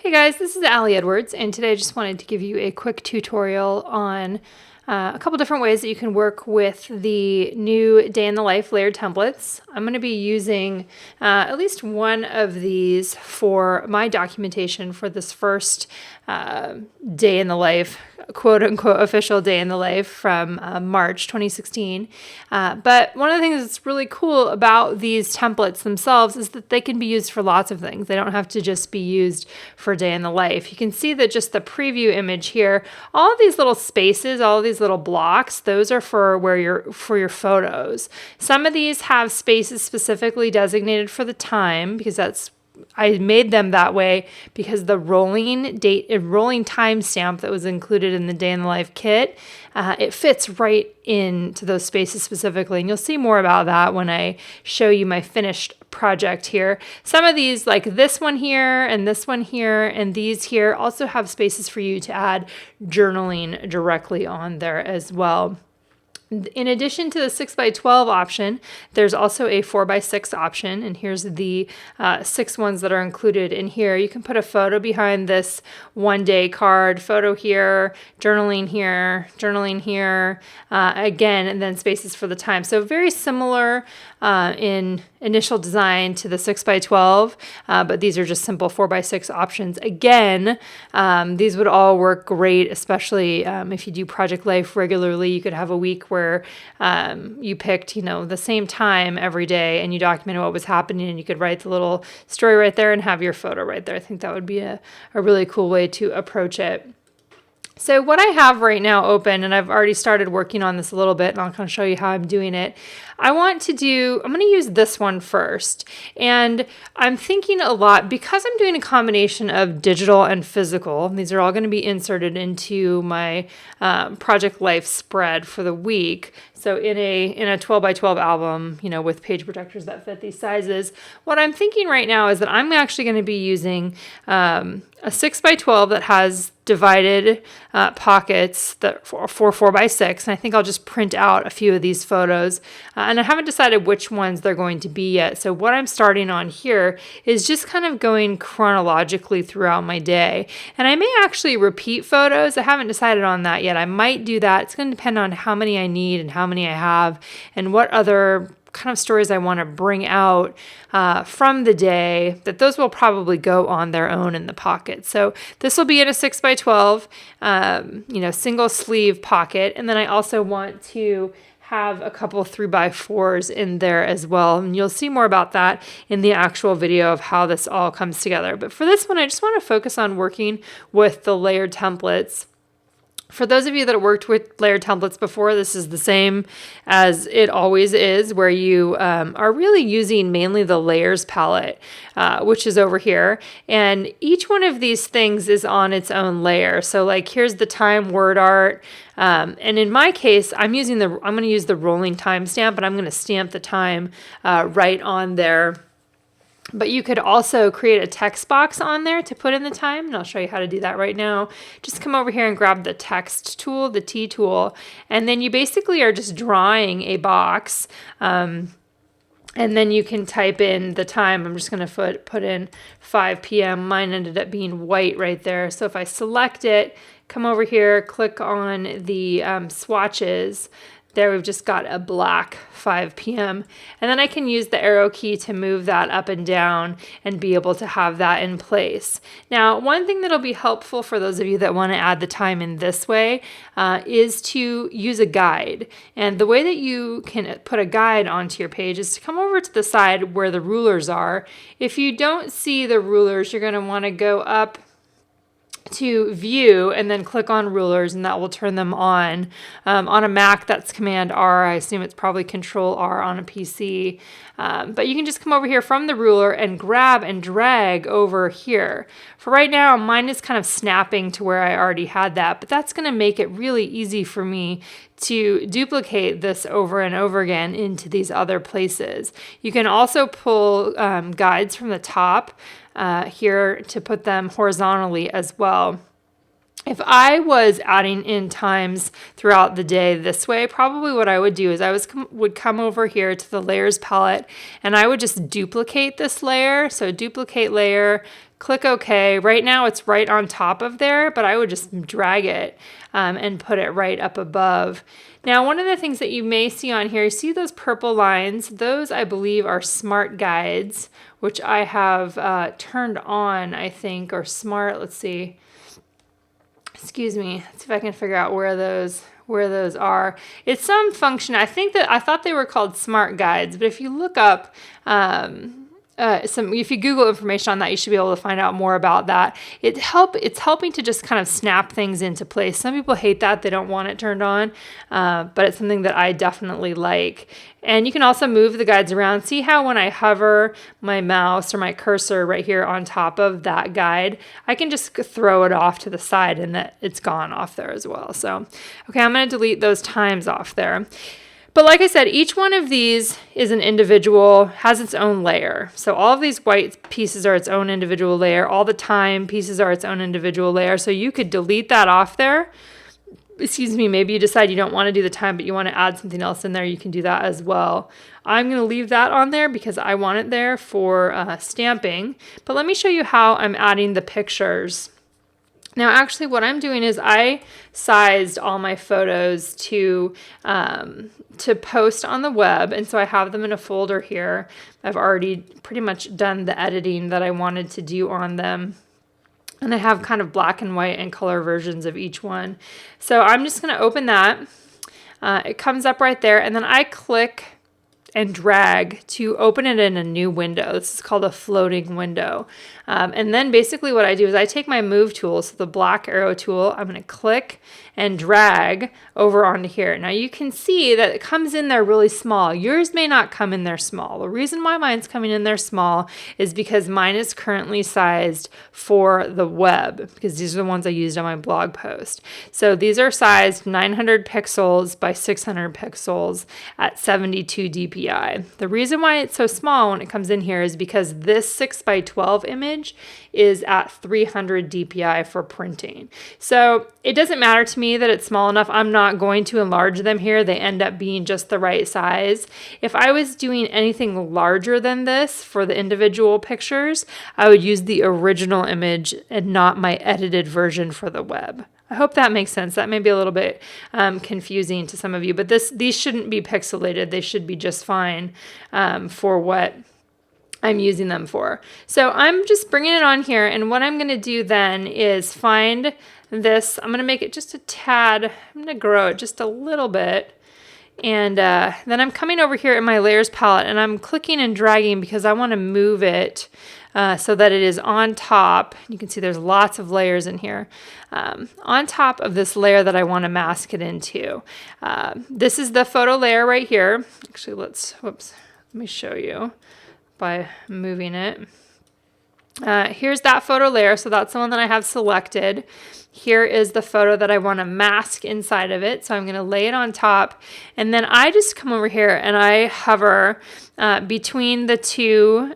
Hey guys, this is Allie Edwards, and today I just wanted to give you a quick tutorial on a couple different ways that you can work with the new Day in the Life layered templates. I'm going to be using at least one of these for my documentation for this first Day in the Life, quote unquote official Day in the Life from March 2016. But one of the things that's really cool about these templates themselves is that they can be used for lots of things. They don't have to just be used for Day in the Life. You can see that just the preview image here, all of these little spaces, all of these little blocks, those are for your photos. Some of these have spaces specifically designated for the time because I made them that way because the rolling time stamp that was included in the Day in the Life kit, it fits right into those spaces specifically. And you'll see more about that when I show you my finished project here. Some of these, like this one here and this one here and these here, also have spaces for you to add journaling directly on there as well. In addition to the 6x12 option, there's also a 4x6 option, and here's the 6 ones that are included in here. You can put a photo behind this one-day card, photo here, journaling here, again, and then spaces for the time. So very similar in initial design to the 6x12, but these are just simple 4x6 options. Again, these would all work great, especially if you do Project Life regularly. You could have a week where you picked, the same time every day and you documented what was happening, and you could write the little story right there and have your photo right there. I think that would be a really cool way to approach it. So what I have right now open, and I've already started working on this a little bit, and I'll kind of show you how I'm doing it. I'm going to use this one first. And I'm thinking a lot, because I'm doing a combination of digital and physical, these are all going to be inserted into my Project Life spread for the week. So in a 12x12 album, with page protectors that fit these sizes, what I'm thinking right now is that I'm actually going to be using a 6x12 that has divided pockets for 4x6, and I think I'll just print out a few of these photos, and I haven't decided which ones they're going to be yet. So what I'm starting on here is just kind of going chronologically throughout my day, and I may actually repeat photos. I haven't decided on that yet. I might do that. It's going to depend on how many I need and how many I have and what other kind of stories I want to bring out from the day, that those will probably go on their own in the pocket. So this will be in a 6x12, single sleeve pocket. And then I also want to have a couple 3x4s in there as well. And you'll see more about that in the actual video of how this all comes together. But for this one, I just want to focus on working with the layered templates. For those of you that have worked with layered templates before, this is the same as it always is, where you are really using mainly the layers palette, which is over here. And each one of these things is on its own layer. So like here's the time word art. And in my case, I'm going to use the rolling time stamp, and I'm going to stamp the time right on there. But you could also create a text box on there to put in the time, and I'll show you how to do that right now. Just come over here and grab the text tool, the T tool, and then you basically are just drawing a box, and then you can type in the time. I'm just going to put in 5 p.m. Mine ended up being white right there. So if I select it, come over here, click on the swatches, there we've just got a black 5 p.m. And then I can use the arrow key to move that up and down and be able to have that in place. Now, one thing that'll be helpful for those of you that want to add the time in this way is to use a guide. And the way that you can put a guide onto your page is to come over to the side where the rulers are. If you don't see the rulers, you're going to want to go up to view and then click on rulers, and that will turn them on. On a Mac, that's Command R. I assume it's probably Control R on a PC. But you can just come over here from the ruler and grab and drag over here. For right now, mine is kind of snapping to where I already had that, but that's going to make it really easy for me to duplicate this over and over again into these other places. You can also pull guides from the top here to put them horizontally as well. If I was adding in times throughout the day this way, probably what I would do is I would come over here to the layers palette and I would just duplicate this layer. So duplicate layer, click OK. Right now it's right on top of there, but I would just drag it and put it right up above. Now, one of the things that you may see on here, you see those purple lines? Those, I believe, are smart guides, which I have turned on, I think, or smart, let's see. Excuse me, let's see if I can figure out where those are. It's some function. I thought they were called smart guides, but if you look up if you Google information on that, you should be able to find out more about that. It's helping to just kind of snap things into place. Some people hate that. They don't want it turned on, but it's something that I definitely like. And you can also move the guides around. See how when I hover my mouse or my cursor right here on top of that guide, I can just throw it off to the side and that it's gone off there as well. So, okay, I'm going to delete those times off there. But like I said, each one of these is an individual, has its own layer. So all of these white pieces are its own individual layer. All the time pieces are its own individual layer. So you could delete that off there. Excuse me, maybe you decide you don't want to do the time, but you want to add something else in there, you can do that as well. I'm going to leave that on there because I want it there for stamping. But let me show you how I'm adding the pictures. Now, actually, what I'm doing is I sized all my photos to post on the web, and so I have them in a folder here. I've already pretty much done the editing that I wanted to do on them, and I have kind of black and white and color versions of each one. So I'm just going to open that. It comes up right there, and then I click and drag to open it in a new window. This is called a floating window. And then basically what I do is I take my move tool, so the black arrow tool, I'm going to click and drag over onto here. Now you can see that it comes in there really small. Yours may not come in there small. The reason why mine's coming in there small is because mine is currently sized for the web, because these are the ones I used on my blog post. So these are sized 900 pixels by 600 pixels at 72 dpi. The reason why it's so small when it comes in here is because this 6x12 image is at 300 dpi for printing. So it doesn't matter to me that it's small enough. I'm not going to enlarge them here. They end up being just the right size. If I was doing anything larger than this for the individual pictures, I would use the original image and not my edited version for the web. I hope that makes sense. That may be a little bit confusing to some of you, but these shouldn't be pixelated. They should be just fine for what I'm using them for. So I'm just bringing it on here, and what I'm going to do then is find this. I'm going to make it just a tad. I'm going to grow it just a little bit. And then I'm coming over here in my layers palette, and I'm clicking and dragging because I want to move it so that it is on top. You can see there's lots of layers in here. On top of this layer that I want to mask it into. This is the photo layer right here. Actually, let me show you by moving it. Here's that photo layer, so that's the one that I have selected. Here is the photo that I want to mask inside of it, so I'm going to lay it on top, and then I just come over here and I hover between the two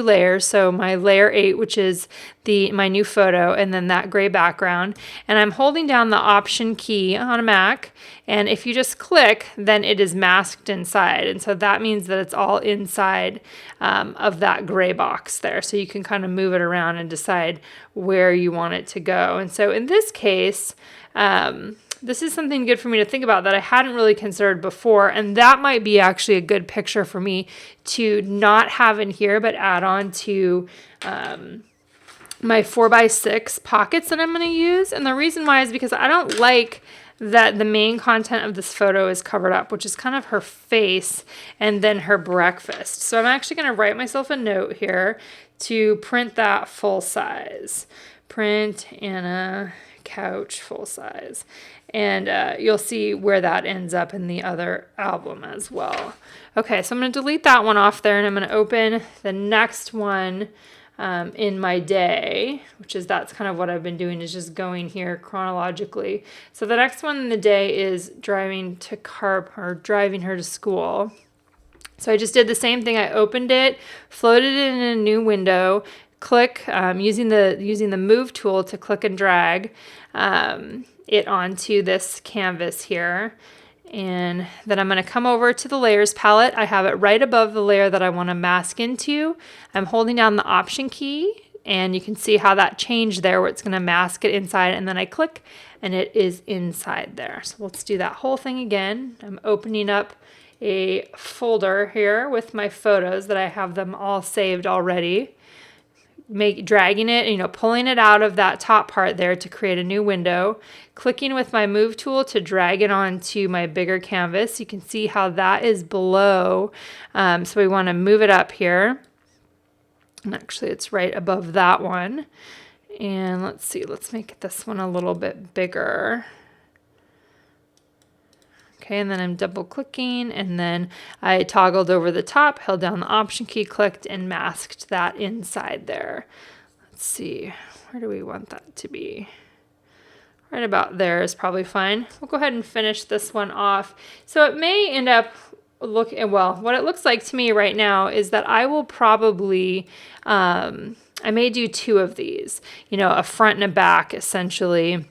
layers. So my layer 8, which is my new photo, and then that gray background, and I'm holding down the Option key on a Mac, and if you just click, then it is masked inside, and so that means that it's all inside of that gray box there. So you can kind of move it around and decide where you want it to go. And so in this case, this is something good for me to think about that I hadn't really considered before, and that might be actually a good picture for me to not have in here, but add on to my 4x6 pockets that I'm going to use. And the reason why is because I don't like that the main content of this photo is covered up, which is kind of her face and then her breakfast. So I'm actually going to write myself a note here to print that full size. Print Anna couch full size. And you'll see where that ends up in the other album as well. Okay, so I'm going to delete that one off there, and I'm going to open the next one in my day, that's kind of what I've been doing, is just going here chronologically. So the next one in the day is driving her to school. So I just did the same thing. I opened it, floated it in a new window, click, using the move tool to click and drag it onto this canvas here. And then I'm going to come over to the layers palette. I have it right above the layer that I want to mask into. I'm holding down the Option key, and you can see how that changed there where it's going to mask it inside, and then I click and it is inside there. So let's do that whole thing again. I'm opening up a folder here with my photos that I have them all saved already. Dragging it, pulling it out of that top part there to create a new window, clicking with my move tool to drag it onto my bigger canvas. You can see how that is below. So we want to move it up here. And actually it's right above that one. And let's see, let's make this one a little bit bigger. Okay, and then I'm double clicking, and then I toggled over the top, held down the Option key, clicked, and masked that inside there. Let's see, where do we want that to be? Right about there is probably fine. We'll go ahead and finish this one off. So it may end up what it looks like to me right now is that I will probably, I may do 2 of these, a front and a back essentially.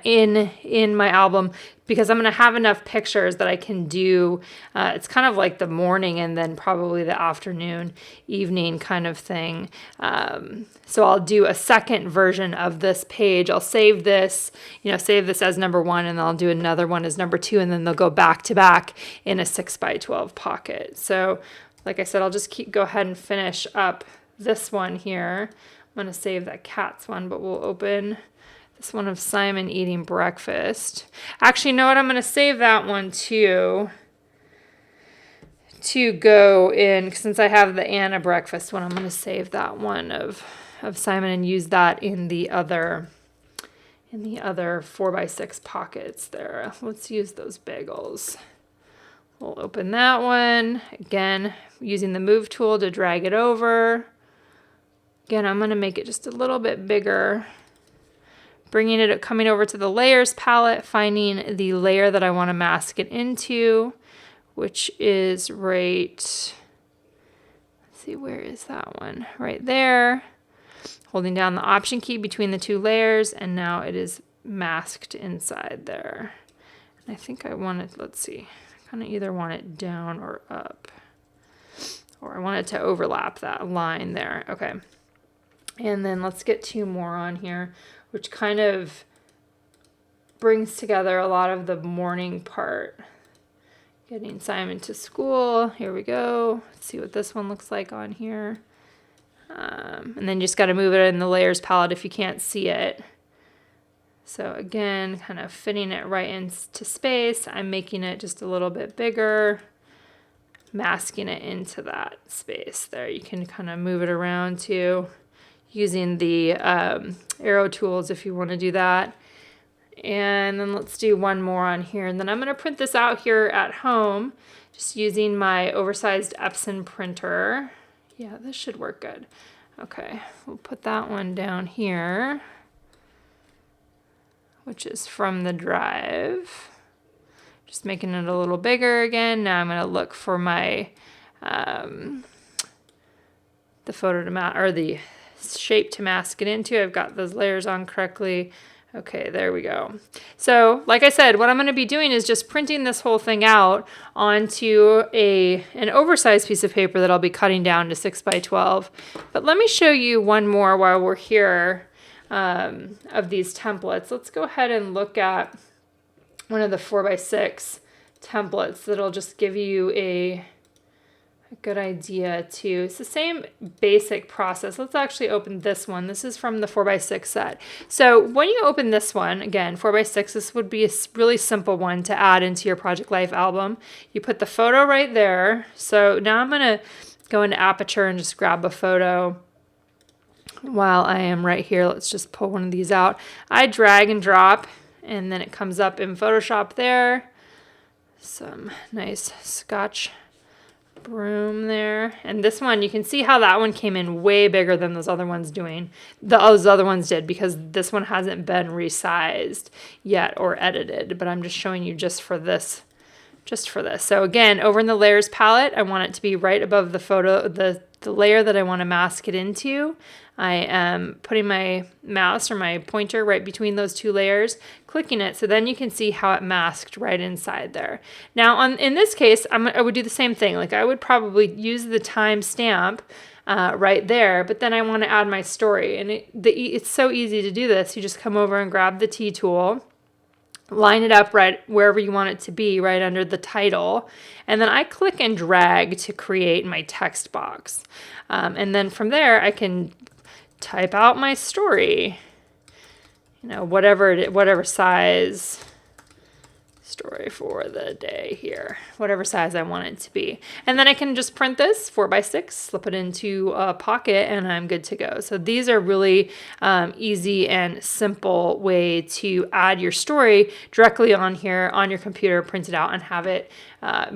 In my album, because I'm going to have enough pictures that I can do, it's kind of like the morning and then probably the afternoon, evening kind of thing. So I'll do a second version of this page. I'll save this, save this as number 1, and then I'll do another one as number 2, and then they'll go back to back in a 6x12 pocket. So like I said, I'll just go ahead and finish up this one here. I'm going to save that cats one, but we'll open this one of Simon eating breakfast. Actually, you know what? I'm going to save that one too to go in, since I have the Anna breakfast one. I'm going to save that one of Simon and use that in the other 4x6 pockets there. Let's use those bagels. We'll open that one again, using the move tool to drag it over. Again, I'm going to make it just a little bit bigger. Coming over to the layers palette, finding the layer that I want to mask it into, which is let's see, where is that one? Right there. Holding down the Option key between the 2 layers, and now it is masked inside there. And I think I want it, let's see, I kind of either want it down or up, or I want it to overlap that line there. Okay. And then let's get 2 more on here, which kind of brings together a lot of the morning part. Getting Simon to school. Here we go. Let's see what this one looks like on here. And then you just got to move it in the layers palette if you can't see it. So again, kind of fitting it right into space. I'm making it just a little bit bigger, masking it into that space there. You can kind of move it around too, using the arrow tools if you want to do that. And then let's do one more on here. And then I'm going to print this out here at home, just using my oversized Epson printer. Yeah, this should work good. Okay, we'll put that one down here, which is from the drive. Just making it a little bigger again. Now I'm going to look for my, the shape to mask it into. I've got those layers on correctly. Okay, there we go. So like I said, what I'm going to be doing is just printing this whole thing out onto an oversized piece of paper that I'll be cutting down to 6x12. But let me show you one more while we're here of these templates. Let's go ahead and look at one of the 4x6 templates that'll just give you a good idea too. It's the same basic process. Let's actually open this one. This is from the 4x6 set. So when you open this one, again, 4x6, this would be a really simple one to add into your Project Life album. You put the photo right there. So now I'm going to go into Aperture and just grab a photo while I am right here. Let's just pull one of these out. I drag and drop, and then it comes up in Photoshop there. Some nice Scotch broom there. And this one, you can see how that one came in way bigger than those other ones those other ones did, because this one hasn't been resized yet or edited, but I'm just showing you just for this. So again, over in the layers palette, I want it to be right above the photo, the the layer that I want to mask it into. I am putting my mouse or my pointer right between those two layers, clicking it, so then you can see how it masked right inside there. Now, in this case, I would do the same thing. Like I would probably use the timestamp right there, but then I want to add my story, and it's so easy to do this. You just come over and grab the T tool, line it up right wherever you want it to be, right under the title, and then I click and drag to create my text box. And then from there, I can type out my story, whatever size story for the day here, whatever size I want it to be. And then I can just print this 4x6, slip it into a pocket, and I'm good to go. So these are really easy and simple way to add your story directly on here on your computer, print it out, and have it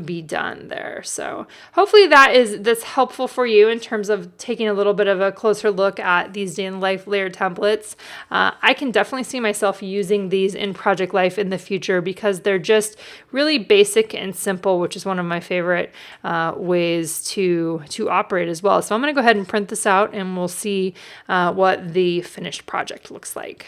be done there. So hopefully that's helpful for you in terms of taking a little bit of a closer look at these day in the life layered templates. I can definitely see myself using these in Project Life in the future because they're just really basic and simple, which is one of my favorite ways to operate as well. So I'm going to go ahead and print this out, and we'll see what the finished project looks like.